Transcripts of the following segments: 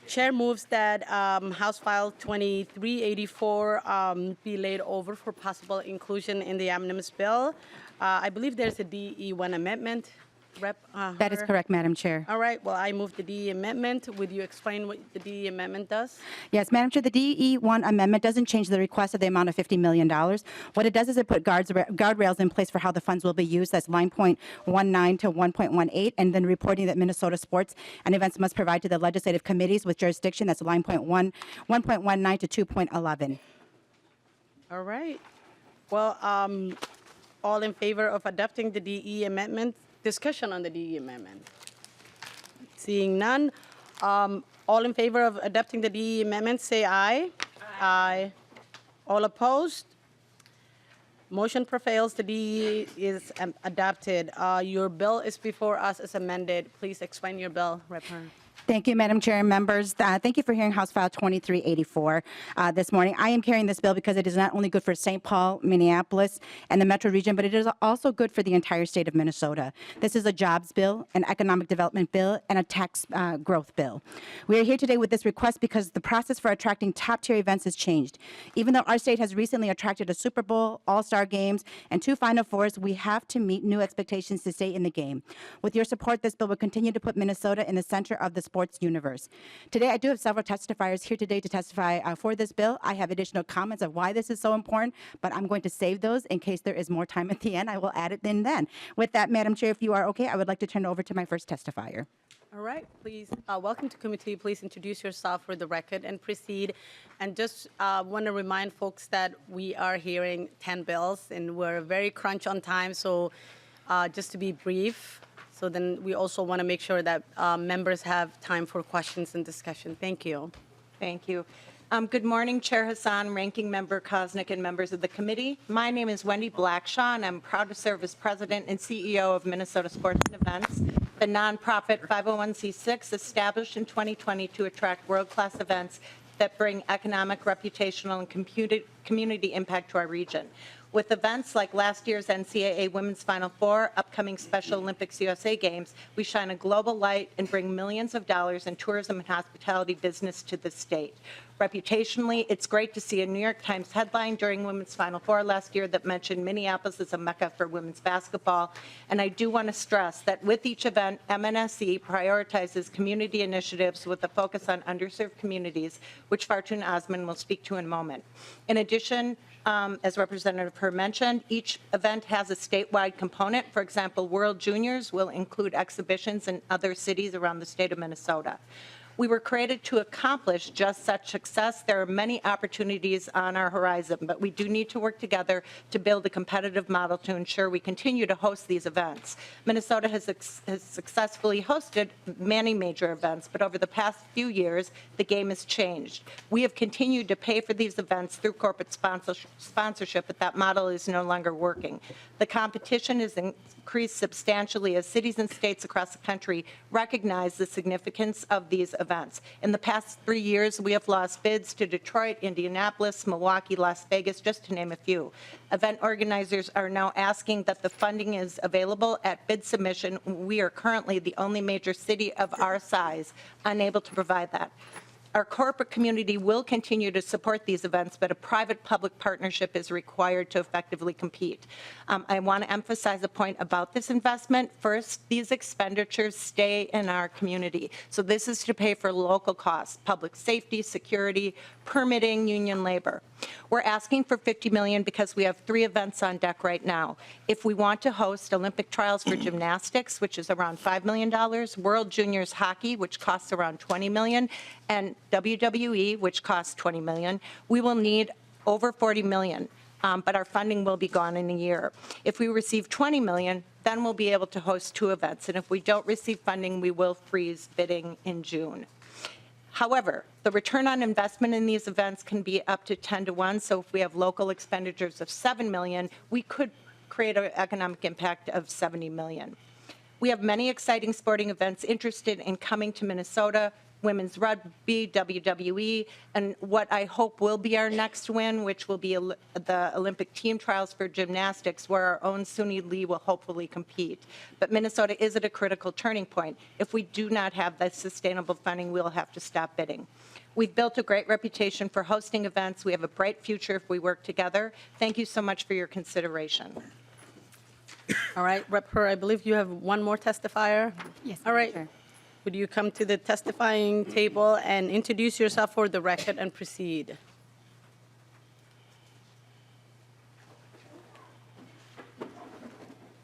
Chair moves that House File 2384 be laid over for possible inclusion in the omnibus bill. I believe there's a DE1 amendment. Rep. That is correct, Madam Chair. All right. Well, I move the DE amendment. Would you explain what the DE amendment does? Yes, Madam Chair, the DE1 amendment doesn't change the request of the amount of $50 million. What it does is it put guardrails in place for how the funds will be used. That's line point 19 to 1.18, and then reporting that Minnesota sports and events must provide to the legislative committees with jurisdiction. That's line point 1.19 to 2.11. All right. Well, all in favor of adopting the DE amendment? Discussion on the DE amendment. Seeing none, all in favor of adopting the DE amendment, say aye. Aye. All opposed? Motion prevails. The DE is adopted. Your bill is before us as amended. Please explain your bill, Rep. Hearn. Thank you, Madam Chair and members. Thank you for hearing House File 2384 this morning. I am carrying this bill because it is not only good for St. Paul, Minneapolis, and the metro region, but it is also good for the entire state of Minnesota. This is a jobs bill, an economic development bill, and a tax growth bill. We are here today with this request because the process for attracting top-tier events has changed. Even though our state has recently attracted a Super Bowl, All-Star games, and 2 Final Fours, we have to meet new expectations to stay in the game. With your support, this bill will continue to put Minnesota in the center of the sports universe. Today, I do have several testifiers here today to testify for this bill. I have additional comments of why this is so important, but I'm going to save those in case there is more time at the end. I will add it in then. With that, Madam Chair, if you are okay, I would like to turn it over to my first testifier. All right, please, welcome to committee. Please introduce yourself for the record and proceed. And just want to remind folks that we are hearing 10 bills and we're very crunch on time, so just to be brief. So then we also want to make sure that members have time for questions and discussion. Thank you. Thank you. Good morning, Chair Hassan, Ranking Member Koznick, and members of the committee. My name is Wendy Blackshaw, and I'm proud to serve as President and CEO of Minnesota Sports and Events, the nonprofit 501c6 established in 2020 to attract world-class events that bring economic, reputational, and community impact to our region. With events like last year's NCAA Women's Final Four, upcoming Special Olympics USA Games, we shine a global light and bring millions of dollars in tourism and hospitality business to the state. Reputationally, it's great to see a New York Times headline during Women's Final Four last year that mentioned Minneapolis as a mecca for women's basketball. And I do want to stress that with each event, MNSE prioritizes community initiatives with a focus on underserved communities, which Fartun Osman will speak to in a moment. In addition, as Representative Herr mentioned, each event has a statewide component. For example, World Juniors will include exhibitions in other cities around the state of Minnesota. We were created to accomplish just such success. There are many opportunities on our horizon, but we do need to work together to build a competitive model to ensure we continue to host these events. Minnesota has successfully hosted many major events, but over the past few years, the game has changed. We have continued to pay for these events through corporate sponsorship, but that model is no longer working. The competition has increased substantially as cities and states across the country recognize the significance of these events. In the past 3 years, we have lost bids to Detroit, Indianapolis, Milwaukee, Las Vegas, just to name a few. Event organizers are now asking that the funding is available at bid submission. We are currently the only major city of our size unable to provide that. Our corporate community will continue to support these events, but a private-public partnership is required to effectively compete. I want to emphasize a point about this investment. First, these expenditures stay in our community. So this is to pay for local costs, public safety, security, permitting, union labor. We're asking for $50 million because we have 3 events on deck right now. If we want to host Olympic trials for gymnastics, which is around $5 million, World Juniors hockey, which costs around $20 million, and WWE, which costs $20 million, we will need over $40 million. But our funding will be gone in a year. If we receive $20 million, then we'll be able to host 2 events. And if we don't receive funding, we will freeze bidding in June. However, the return on investment in these events can be up to 10 to 1. So if we have local expenditures of $7 million, we could create an economic impact of $70 million. We have many exciting sporting events interested in coming to Minnesota. women's rugby, WWE, and what I hope will be our next win, which will be the Olympic team trials for gymnastics, where our own Suni Lee will hopefully compete. But Minnesota is at a critical turning point. If we do not have that sustainable funding, we'll have to stop bidding. We've built a great reputation for hosting events. We have a bright future if we work together. Thank you so much for your consideration. All right, Rep. Hur, I believe you have one more testifier? Yes, All Madam right. Chair. Would you come to the testifying table and introduce yourself for the record and proceed?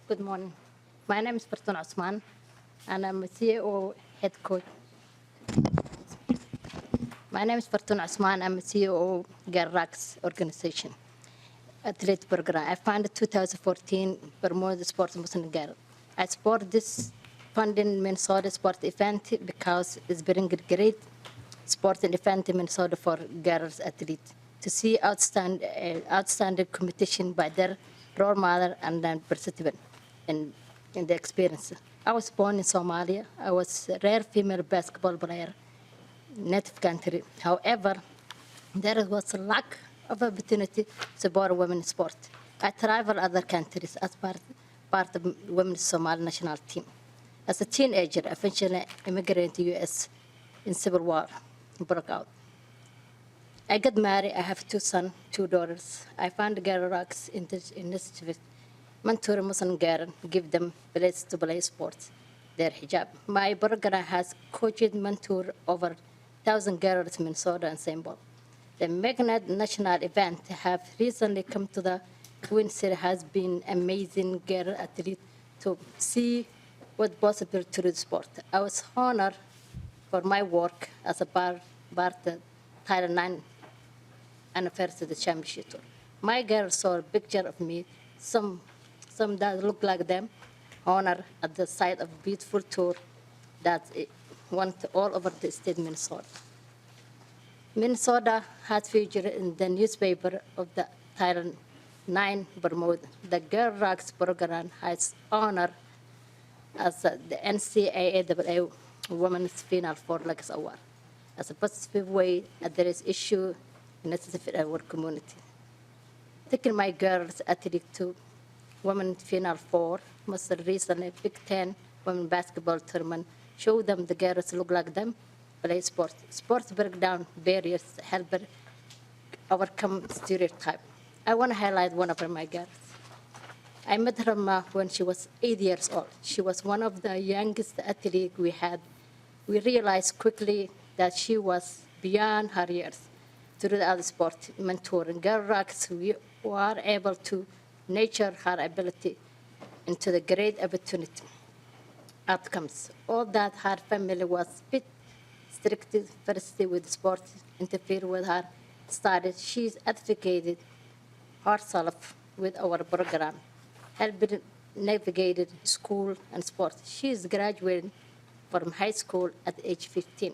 Good morning. My name is Fartun Osman, and I'm a CEO head coach. My name is Fartun Osman. I'm a CEO of GERRAX organization, athlete program. I founded 2014 promote the sports Muslim girl. I support this funding Minnesota sport event because it's bringing great sport event in Minnesota for girls athletes to see outstanding competition by their role model and then participant in the experience. I was born in Somalia. I was a rare female basketball player, native country. However, there was a lack of opportunity to support women's sport. I traveled other countries as part of women's Somali national team. As a teenager, I eventually immigrated to U.S. in Civil War broke out. I got married. I have 2 sons, 2 daughters. I found GERRAX initiative, mentor Muslim girls, give them place to play sports, their hijab. My program has coached, mentor over 1,000 girls in Minnesota and St. Paul. The Magnet National event have recently come to the Twin City has been amazing girl athlete to see what possible to the sport. I was honored for my work as a part of Title IX Anniversary Championship Tour. My girls saw a picture of me, some that look like them, honored at the site of a beautiful tour that went all over the state of Minnesota. Minnesota has featured in the newspaper of the Title IX promote. The GERRAX program has honored as the NCAA Women's Final Four Legs Award as a positive way to address issue necessary in our community. Taking my girls athlete to Women's Final Four, most recently Big Ten Women's Basketball Tournament, show them the girls look like them, play sports. Sports break down barriers, help overcome stereotype. I want to highlight one of my girls. I met her when she was 8 years old. She was one of the youngest athletes we had. We realized quickly that she was beyond her years through the other sport mentoring. GERRAX, we were able to nurture her ability into the great opportunity outcomes. All that her family was bit strict first with sports, interfere with her studies. She's advocated herself with our program, helped navigate school and sports. She is graduating from high school at age 15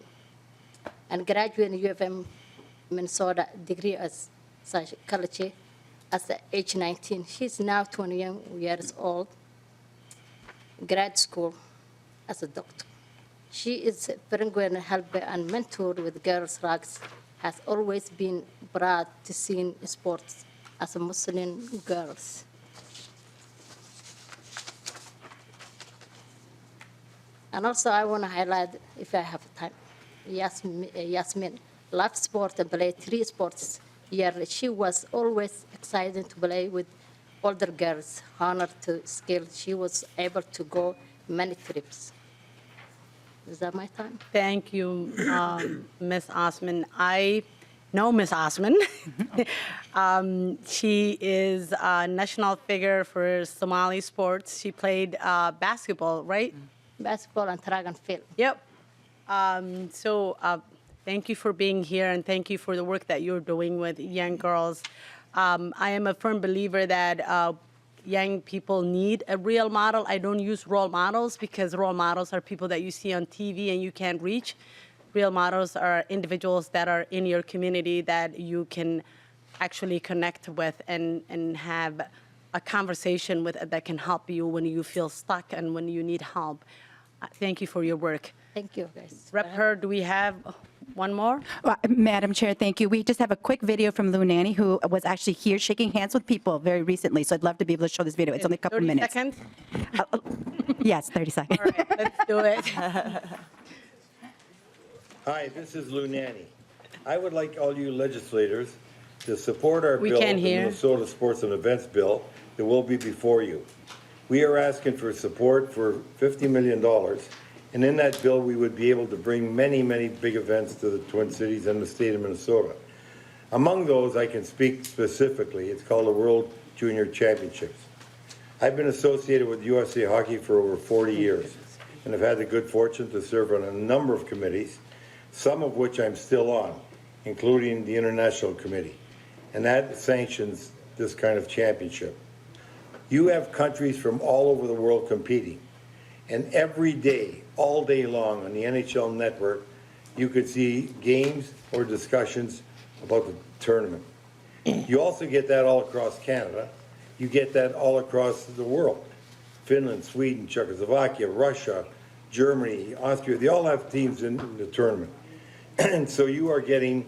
and graduating UFM Minnesota degree as psychology at the age 19. She's now 21 years old, grad school as a doctor. She is a frequent helper and mentor with GERRAX, has always been proud to see sports as a Muslim girls. And also I want to highlight, if I have time, Yasmin loved sport and played 3 sports yearly. She was always excited to play with older girls, honored to skill. She was able to go many trips. Is that my time? Thank you, Ms. Osman. I know Ms. Osman. She is a national figure for Somali sports. She played basketball, right? Basketball and track and field. Yep. Thank you for being here, and thank you for the work that you're doing with young girls. I am a firm believer that young people need a real model. I don't use role models because role models are people that you see on TV and you can't reach. Real models are individuals that are in your community that you can actually connect with and have a conversation with that can help you when you feel stuck and when you need help. Thank you for your work. Thank you, guys. Rep Her, do we have one more? Madam Chair, thank you. We just have a quick video from Lou Nanny, who was actually here shaking hands with people very recently. So I'd love to be able to show this video. It's only a couple 30 minutes. seconds? Yes, 30 seconds. All right, let's do it. Hi, this is Lou Nanny. I would like all you legislators to support our We bill, the can't hear. Minnesota Sports and Events Bill that will be before you. We are asking for support for $50 million, and in that bill, we would be able to bring many, many big events to the Twin Cities and the state of Minnesota. Among those, I can speak specifically. It's called the World Junior Championships. I've been associated with USA Hockey for over 40 years, and have had the good fortune to serve on a number of committees, some of which I'm still on, including the International Committee, and that sanctions this kind of championship. You have countries from all over the world competing, and every day, all day long on the NHL network, you could see games or discussions about the tournament. You also get that all across Canada. You get that all across the world. Finland, Sweden, Czechoslovakia, Russia, Germany, Austria, they all have teams in the tournament. And so you are getting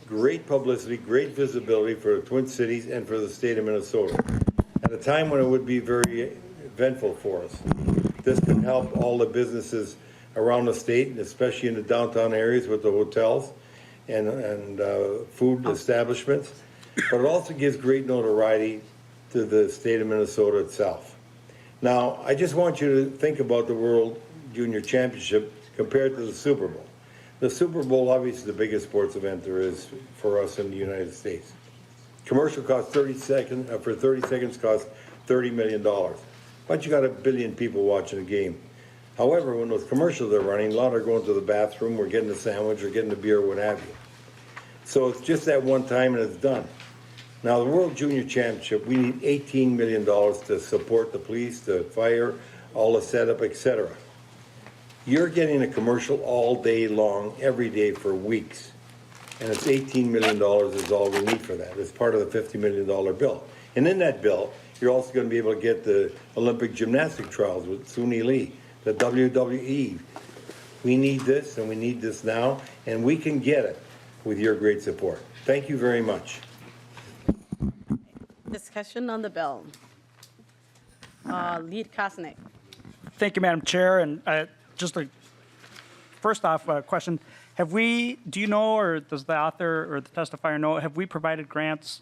great publicity, great visibility for the Twin Cities and for the state of Minnesota at a time when it would be very eventful for us. This can help all the businesses around the state, and especially in the downtown areas with the hotels and food establishments, but it also gives great notoriety to the state of Minnesota itself. Now, I just want you to think about the World Junior Championship compared to the Super Bowl. The Super Bowl, obviously, is the biggest sports event there is for us in the United States. Commercial costs 30 seconds costs $30 million. But you got 1 billion people watching a game. However, when those commercials are running, a lot are going to the bathroom or getting a sandwich or getting a beer, what have you. So it's just that one time and it's done. Now, the World Junior Championship, we need $18 million to support the police, the fire, all the setup, etc. You're getting a commercial all day long, every day for weeks. And it's $18 million is all we need for that. It's part of the $50 million bill. And in that bill, you're also going to be able to get the Olympic gymnastic trials with Suni Lee, the WWE. We need this, and we need this now, and we can get it with your great support. Thank you very much. Discussion on the bill. Lead Kosnick. Thank you, Madam Chair. And just a first off question: do you know, or does the author or the testifier know, have we provided grants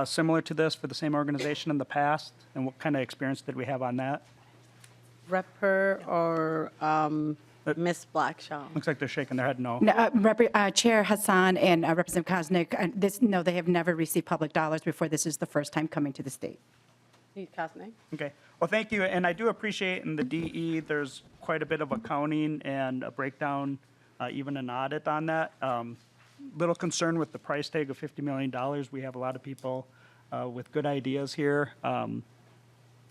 similar to this for the same organization in the past, and what kind of experience did we have on that? Rep Her or Ms. Blackshaw? Looks like they're shaking their head no. No, Chair Hassan and Representative Kosnick, no, they have never received public dollars before. This is the first time coming to the state. Lead Kosnick. Okay. Well, thank you. And I do appreciate in the DE, there's quite a bit of accounting and a breakdown, even an audit on that. Little concern with the price tag of $50 million. We have a lot of people with good ideas here. So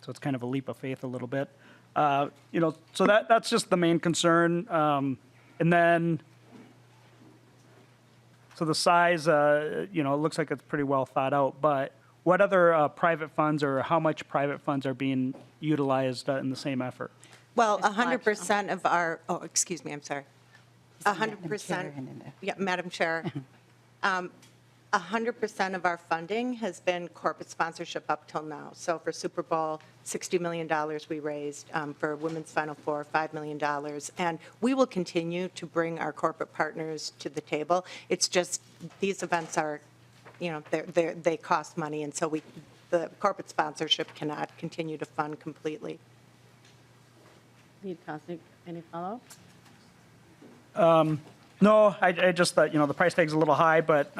it's kind of a leap of faith a little bit. So that's just the main concern. And then, so the size, it looks like it's pretty well thought out, but what other private funds or how much private funds are being utilized in the same effort? Well, 100% of our, excuse me, I'm sorry. 100%, yeah, Madam Chair. 100% of our funding has been corporate sponsorship up till now. So for Super Bowl, $60 million we raised. For Women's Final Four, $5 million. And we will continue to bring our corporate partners to the table. It's just these events are, they cost money, and so the corporate sponsorship cannot continue to fund completely. Lead Kosnick, any follow-up? No, I just thought, the price tag's a little high, but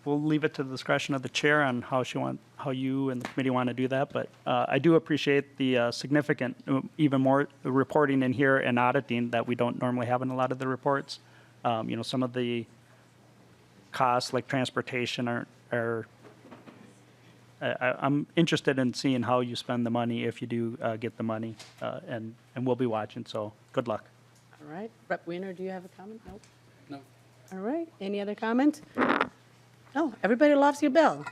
we'll leave it to the discretion of the chair on how you and the committee want to do that. But I do appreciate the significant, even more reporting in here and auditing that we don't normally have in a lot of the reports. Some of the costs like transportation I'm interested in seeing how you spend the money if you do get the money, and we'll be watching. So good luck. All right. Rep Weiner, do you have a comment? Nope. No. All right. Any other comment? No, everybody loves your bill.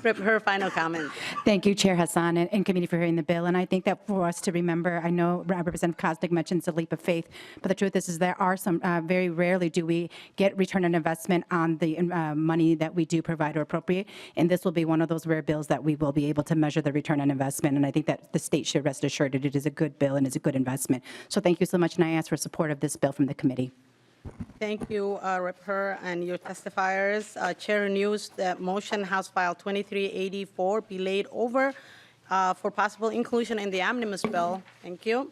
Her final comment. Thank you, Chair Hassan and committee for hearing the bill. And I think that for us to remember, I know Representative Koznick mentioned it's a leap of faith, but the truth is there are some, very rarely do we get return on investment on the money that we do provide or appropriate. And this will be one of those rare bills that we will be able to measure the return on investment. And I think that the state should rest assured that it is a good bill and is a good investment. So thank you so much. And I ask for support of this bill from the committee. Thank you, Rep. Her and your testifiers. Chair renews that motion House File 2384 be laid over for possible inclusion in the omnibus bill. Thank you.